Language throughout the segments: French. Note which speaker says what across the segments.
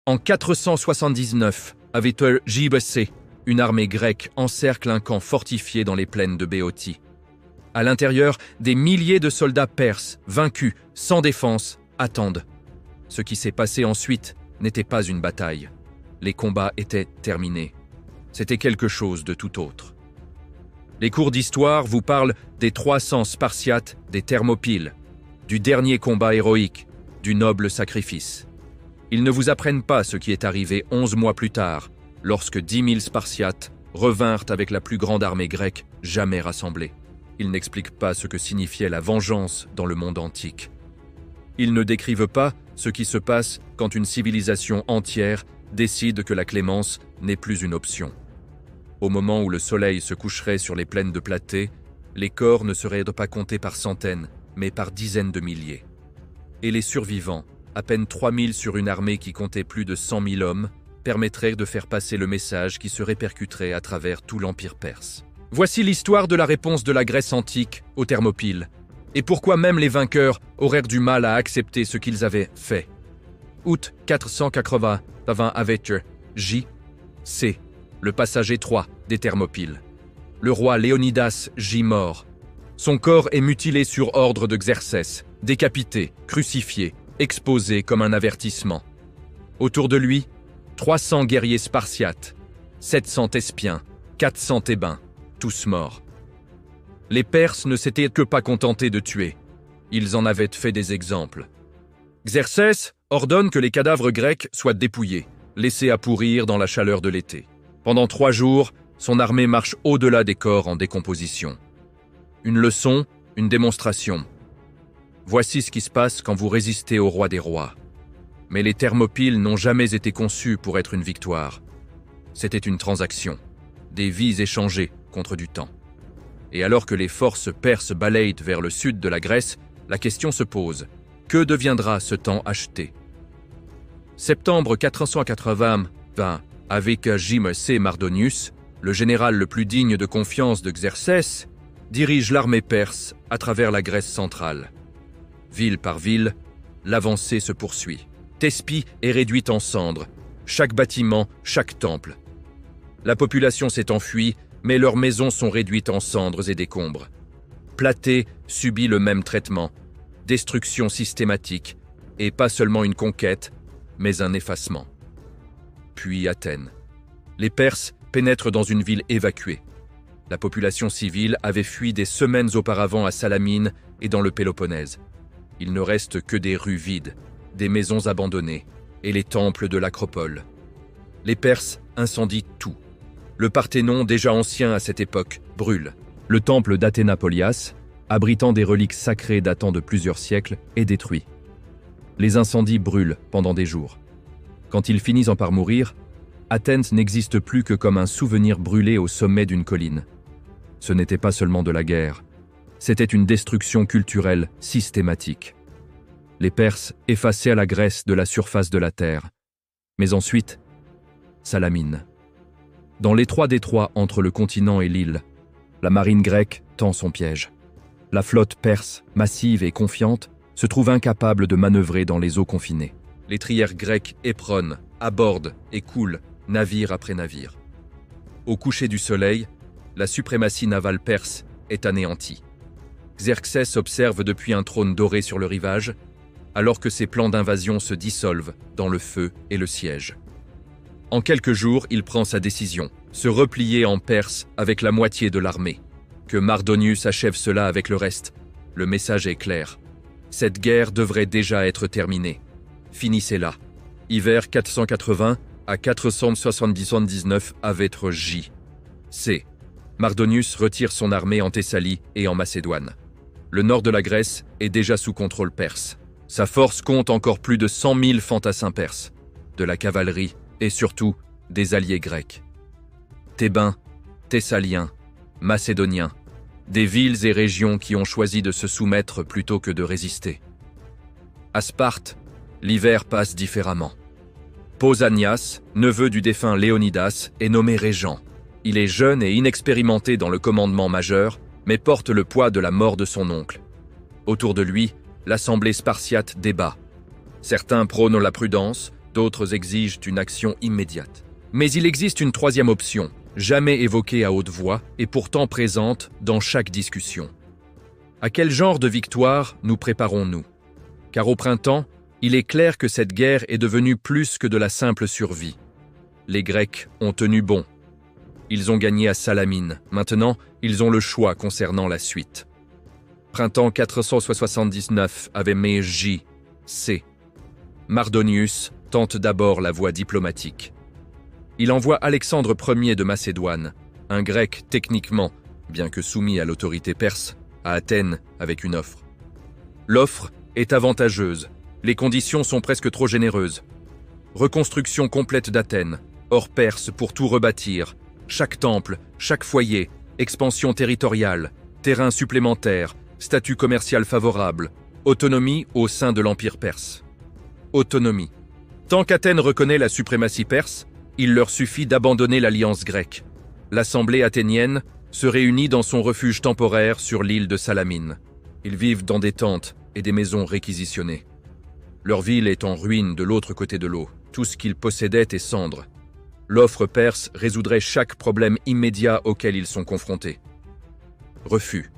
Speaker 1: En 479, avec JBC, une armée grecque encercle un camp fortifié dans les plaines de Béotie. À l'intérieur, des milliers de soldats perses, vaincus, sans défense, attendent. Ce qui s'est passé ensuite n'était pas une bataille. Les combats étaient terminés. C'était quelque chose de tout autre. Les cours d'histoire vous parlent des 300 Spartiates des Thermopyles, du dernier combat héroïque, du noble sacrifice. Ils ne vous apprennent pas ce qui est arrivé 11 mois plus tard, lorsque 10 000 Spartiates revinrent avec la plus grande armée grecque jamais rassemblée. Ils n'expliquent pas ce que signifiait la vengeance dans le monde antique. Ils ne décrivent pas ce qui se passe quand une civilisation entière décide que la clémence n'est plus une option. Au moment où le soleil se coucherait sur les plaines de Platée, les corps ne seraient pas comptés par centaines, mais par dizaines de milliers. Et les survivants, à peine 3000 sur une armée qui comptait plus de 100 000 hommes, permettraient de faire passer le message qui se répercuterait à travers tout l'Empire perse. Voici l'histoire de la réponse de la Grèce antique aux Thermopyles, et pourquoi même les vainqueurs auraient du mal à accepter ce qu'ils avaient fait. Août 480, avec J.C., le passage étroit des Thermopyles. Le roi Léonidas gît mort. Son corps est mutilé sur ordre de Xerxès, décapité, crucifié, exposé comme un avertissement. Autour de lui, 300 guerriers spartiates, 700 Thespiens, 400 Thébains, tous morts. Les Perses ne s'étaient que pas contentés de tuer. Ils en avaient fait des exemples. Xerxès ordonne que les cadavres grecs soient dépouillés, laissés à pourrir dans la chaleur de l'été. Pendant 3 jours, son armée marche au-delà des corps en décomposition. Une leçon, une démonstration. Voici ce qui se passe quand vous résistez au roi des rois. Mais les Thermopyles n'ont jamais été conçus pour être une victoire. C'était une transaction, des vies échangées contre du temps. Et alors que les forces perses balayent vers le sud de la Grèce, la question se pose, que deviendra ce temps acheté? Septembre 480, avec JMC Mardonius, le général le plus digne de confiance de Xerxès, dirige l'armée perse à travers la Grèce centrale. Ville par ville, l'avancée se poursuit. Thespie est réduite en cendres, chaque bâtiment, chaque temple. La population s'est enfuie, mais leurs maisons sont réduites en cendres et décombres. Platée subit le même traitement, destruction systématique, et pas seulement une conquête, mais un effacement. Puis Athènes. Les Perses pénètrent dans une ville évacuée. La population civile avait fui des semaines auparavant à Salamine et dans le Péloponnèse. Il ne reste que des rues vides, des maisons abandonnées et les temples de l'Acropole. Les Perses incendient tout. Le Parthénon, déjà ancien à cette époque, brûle. Le temple d'Athénapolias, abritant des reliques sacrées datant de plusieurs siècles, est détruit. Les incendies brûlent pendant des jours. Quand ils finissent par mourir, Athènes n'existe plus que comme un souvenir brûlé au sommet d'une colline. Ce n'était pas seulement de la guerre, c'était une destruction culturelle systématique. Les Perses effaçaient la Grèce de la surface de la terre. Mais ensuite, Salamine. Dans l'étroit détroit entre le continent et l'île, la marine grecque tend son piège. La flotte perse, massive et confiante, se trouve incapable de manœuvrer dans les eaux confinées. Les trières grecques éperonnent, abordent et coulent, navire après navire. Au coucher du soleil, la suprématie navale perse est anéantie. Xerxès observe depuis un trône doré sur le rivage, alors que ses plans d'invasion se dissolvent dans le feu et le siège. En quelques jours, il prend sa décision, se replier en Perse avec la moitié de l'armée. Que Mardonius achève cela avec le reste. Le message est clair. Cette guerre devrait déjà être terminée. Finissez-la. Hiver 480 à 479 avec J.C. Mardonius retire son armée en Thessalie et en Macédoine. Le nord de la Grèce est déjà sous contrôle perse. Sa force compte encore plus de 100 000 fantassins perses, de la cavalerie et surtout des alliés grecs. Thébains, Thessaliens, Macédoniens, des villes et régions qui ont choisi de se soumettre plutôt que de résister. À Sparte, l'hiver passe différemment. Pausanias, neveu du défunt Léonidas, est nommé régent. Il est jeune et inexpérimenté dans le commandement majeur, mais porte le poids de la mort de son oncle. Autour de lui, l'assemblée spartiate débat. Certains prônent la prudence, D'autres exigent une action immédiate. Mais il existe une troisième option, jamais évoquée à haute voix et pourtant présente dans chaque discussion. À quel genre de victoire nous préparons-nous? Car au printemps, il est clair que cette guerre est devenue plus que de la simple survie. Les Grecs ont tenu bon. Ils ont gagné à Salamine. Maintenant, ils ont le choix concernant la suite. Printemps 479 avait J.C. Mardonius tente d'abord la voie diplomatique. Il envoie Alexandre Ier de Macédoine, un Grec techniquement, bien que soumis à l'autorité perse, à Athènes avec une offre. L'offre est avantageuse, les conditions sont presque trop généreuses. Reconstruction complète d'Athènes, hors Perse pour tout rebâtir, chaque temple, chaque foyer, expansion territoriale, terrain supplémentaire, statut commercial favorable, autonomie au sein de l'Empire perse. Autonomie. Tant qu'Athènes reconnaît la suprématie perse, il leur suffit d'abandonner l'alliance grecque. L'assemblée athénienne se réunit dans son refuge temporaire sur l'île de Salamine. Ils vivent dans des tentes et des maisons réquisitionnées. Leur ville est en ruine de l'autre côté de l'eau. Tout ce qu'ils possédaient est cendre. L'offre perse résoudrait chaque problème immédiat auquel ils sont confrontés. Refus.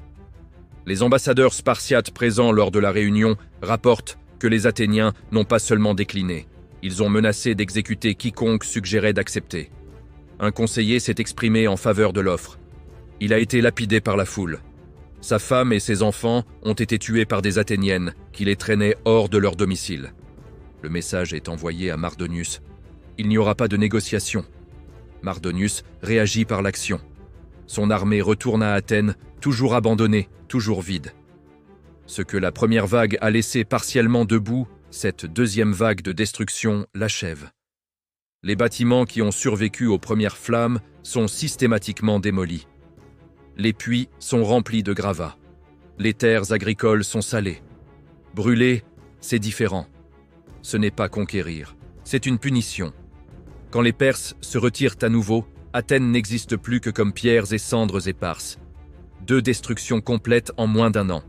Speaker 1: Les ambassadeurs spartiates présents lors de la réunion rapportent que les Athéniens n'ont pas seulement décliné, ils ont menacé d'exécuter quiconque suggérait d'accepter. Un conseiller s'est exprimé en faveur de l'offre. Il a été lapidé par la foule. Sa femme et ses enfants ont été tués par des Athéniennes qui les traînaient hors de leur domicile. Le message est envoyé à Mardonius. Il n'y aura pas de négociation. Mardonius réagit par l'action. Son armée retourne à Athènes, toujours abandonnée, toujours vide. Ce que la première vague a laissé partiellement debout, cette deuxième vague de destruction l'achève. Les bâtiments qui ont survécu aux premières flammes sont systématiquement démolis. Les puits sont remplis de gravats. Les terres agricoles sont salées. Brûler, c'est différent. Ce n'est pas conquérir, c'est une punition. Quand les Perses se retirent à nouveau, Athènes n'existe plus que comme pierres et cendres éparses. 2 destructions complètes en moins d'1 an.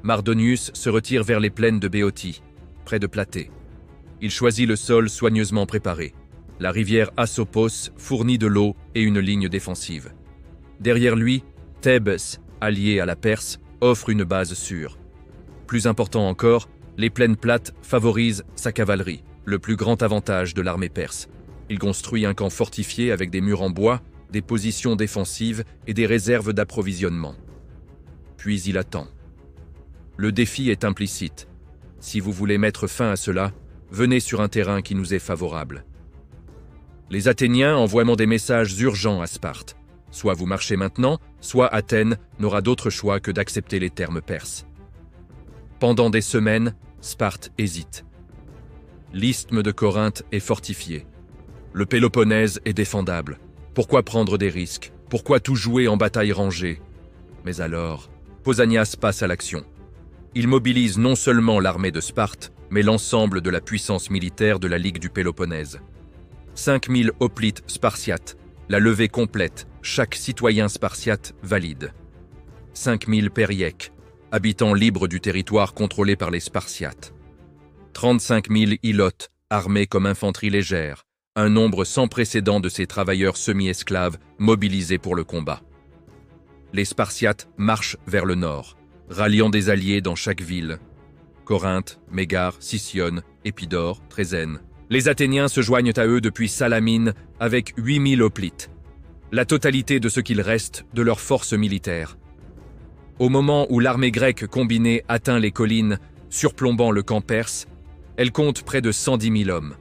Speaker 1: Mardonius se retire vers les plaines de Béotie, près de Platée. Il choisit le sol soigneusement préparé. La rivière Asopos fournit de l'eau et une ligne défensive. Derrière lui, Thèbes, allié à la Perse, offre une base sûre. Plus important encore, les plaines plates favorisent sa cavalerie, le plus grand avantage de l'armée perse. Il construit un camp fortifié avec des murs en bois, des positions défensives et des réserves d'approvisionnement. Puis il attend. Le défi est implicite. Si vous voulez mettre fin à cela, venez sur un terrain qui nous est favorable. Les Athéniens envoient des messages urgents à Sparte. Soit vous marchez maintenant, soit Athènes n'aura d'autre choix que d'accepter les termes perses. Pendant des semaines, Sparte hésite. L'isthme de Corinthe est fortifié. Le Péloponnèse est défendable. Pourquoi prendre des risques? Pourquoi tout jouer en bataille rangée? Mais alors, Pausanias passe à l'action. Il mobilise non seulement l'armée de Sparte, mais l'ensemble de la puissance militaire de la Ligue du Péloponnèse. 5000 hoplites spartiates, la levée complète, chaque citoyen spartiate valide. 5000 périèques, habitants libres du territoire contrôlé par les Spartiates. 35 000 ilotes, armés comme infanterie légère, un nombre sans précédent de ces travailleurs semi-esclaves mobilisés pour le combat. Les Spartiates marchent vers le nord, ralliant des alliés dans chaque ville. Corinthe, Mégare, Sicyone, Épidore, Trézène. Les Athéniens se joignent à eux depuis Salamine avec 8000 hoplites, la totalité de ce qu'il reste de leur force militaire. Au moment où l'armée grecque combinée atteint les collines, surplombant le camp perse, elle compte près de 110 000 hommes.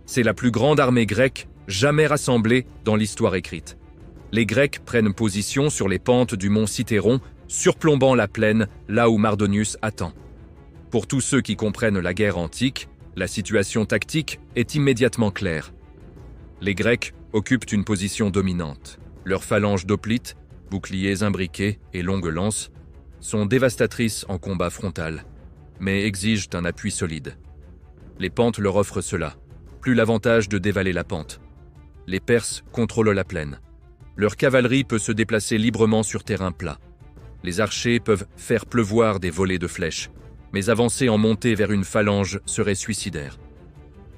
Speaker 1: C'est la plus grande armée grecque jamais rassemblée dans l'histoire écrite. Les Grecs prennent position sur les pentes du mont Cithéron, surplombant la plaine là où Mardonius attend. Pour tous ceux qui comprennent la guerre antique, la situation tactique est immédiatement claire. Les Grecs occupent une position dominante. Leurs phalanges d'hoplites, boucliers imbriqués et longues lances, sont dévastatrices en combat frontal, mais exigent un appui solide. Les pentes leur offrent cela, plus l'avantage de dévaler la pente. Les Perses contrôlent la plaine. Leur cavalerie peut se déplacer librement sur terrain plat. Les archers peuvent faire pleuvoir des volées de flèches, mais avancer en montée vers une phalange serait suicidaire.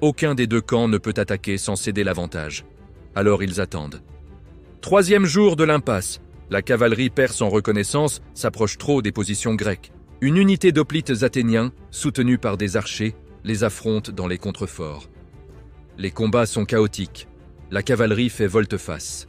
Speaker 1: Aucun des deux camps ne peut attaquer sans céder l'avantage. Alors ils attendent. Troisième jour de l'impasse. La cavalerie perse en reconnaissance s'approche trop des positions grecques. Une unité d'hoplites athéniens, soutenue par des archers, les affronte dans les contreforts. Les combats sont chaotiques. La cavalerie fait volte-face.